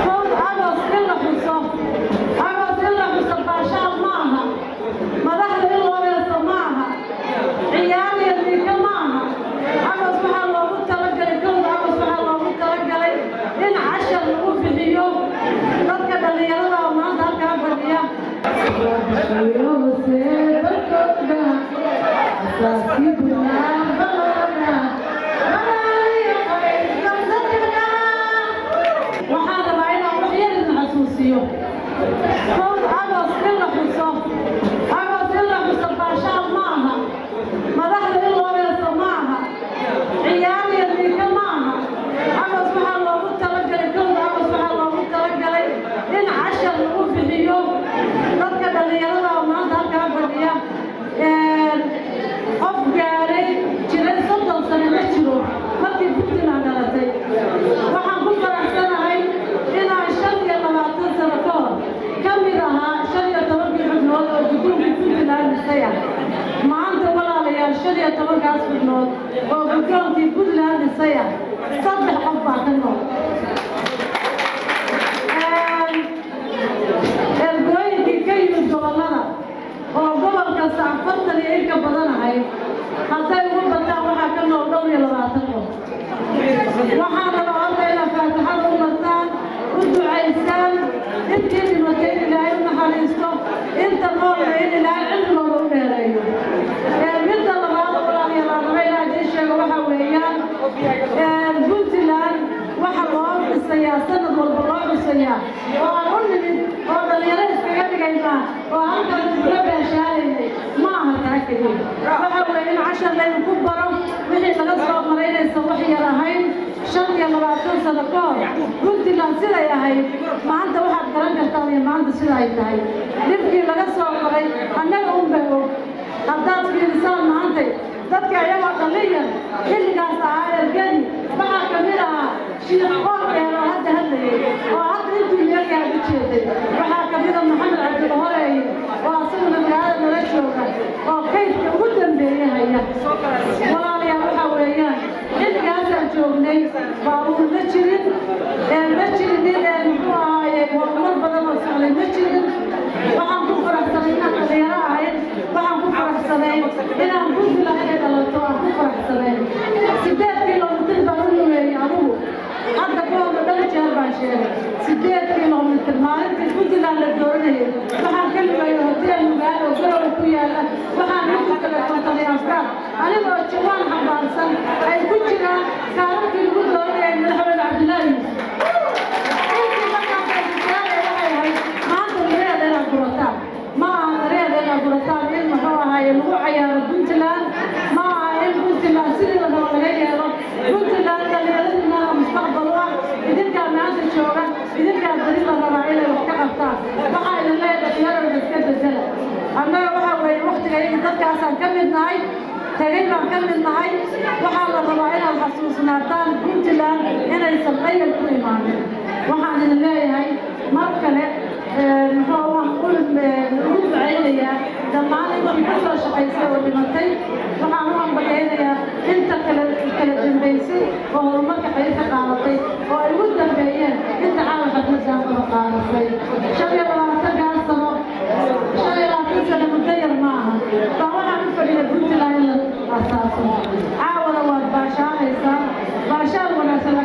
فوض أبوس إلا خصوص أبوس إلا خصوص باشا معها مدحنا إلا ويصل معها عيالي اللي كان معها أبوس بها الله متلقى كل أبوس بها الله متلقى إن عشر نقول في اليوم نركب اللي يلا وما نركب اللي وهذا بعينا وحيل الحسوسية فوض أبوس إلا خصوص أبوس إلا خصوص باشا معها مدحنا إلا ويصل معها عيالي اللي كان معها أبوس بها الله متلقى كل أبوس بها الله متلقى إن عشر نقول في اليوم نركب اللي يلا وما نركب اللي qof gaaray jiray 30 sano ma jiro markii Puntland dhalatay waxaan ku faraxsanahay inaan 25 sano ka hor kamid ahaa 15 xubnood oo guddoonka Puntland dhisaya maanta walaalayaal 15 kaas xubnood oo guddoonka Puntland dhisaya saddex qof baa ka nool ergooyinkii ka yimid gobollada oo gobol kasta 40 iyo ka badanahay hadday ugu bataan waxaa ka nool 22 qof waxaan rabaa inay faataxada u martaan u ducaysaan intii dhimatay ilaahay u naxariisto inta noolna in ilaahay cimrigooda u dheereeyo midda labaad walaalayaal aan rabaa inaan idiin sheego waxaa weeyaan Puntland waxa loo dhisayaa sanad walba loo xusayaa oo aan u nimid oo dhalinyaro iskaga dhigaynaa oo halkan la beeshaalaynay ma aha taa keliya waxa weeye in cashar laynu ku baro wixii laga soo maray inaysan wax yar ahayn 25 sano ka hor Puntland siday ahayd maanta waxaad garan kartaa iyo maanta sida ay tahay dhibkii laga soo maray annaga un bay og haddaad fiirisaan maanta dadka ayagoo dhalinyar xilligaas ahaa ergani waxaa ka mid ahaa shiikh qoorkeer oo hadda hadlayay oo hadda intuu yaryaa u jeeday waxaa ka mid ah maxamed cabdil horeeye oo asaguna magaalada nala jooga oo kaydka ugu dambeeya haya walaalayaal waxaa weeyaan xilligaasaan joognay baabuur ma jirin muxuu ahaaye horumar badan oo socday ma jirin waxaan ku faraxsanay inaan dhalinyaro ahayd waxaan ku faraxsanay inaan Puntland inay dhalato aan ku faraxsanay 8 kilomitir baan u lugeeyay anigu hadda koona dhan jeer baan sheegay 8 kilomitir maalintii Puntland la dooranayay waxaan ka lugeeyay hotel magaalo garowe ku yaala waxaan ugu kala kontonay afraad anigoo jawaan xambaarsan ay ku jiraan kaararkii lagu dooranayay madaxweyne Cabdilaahi ما أريد أن أقول لك إن هو هاي الوعي Puntland ما إن Puntland سيرنا ولا Puntland اللي لنا مستقبل واحد إذا كان عندك شغل إذا كان طريقة رباعية وكأفتان بقى إلى الليل خيار بسكت الزلة أما وحوي وقت جاي ضد عشان كمل نهاي تقريبا كمل نهاي وحال الرباعية الحسوس ناتان Puntland هنا يسميه الكل معنا وحال الليل هاي مركلة هو نقول نقول بعينيا لما أنا كنت أسوي شقيسة ودمتي وحنا بعينيا أنت كلا جنبيسي وهو ما كحيث قارتي والود بعين أنت عارف أتنزل قارتي شبيه ولا ترجع السما شبيه لا تنسى المدير معها فهو أنا فريق Puntland أساسا عاول وباشا إنسان باشا وناسا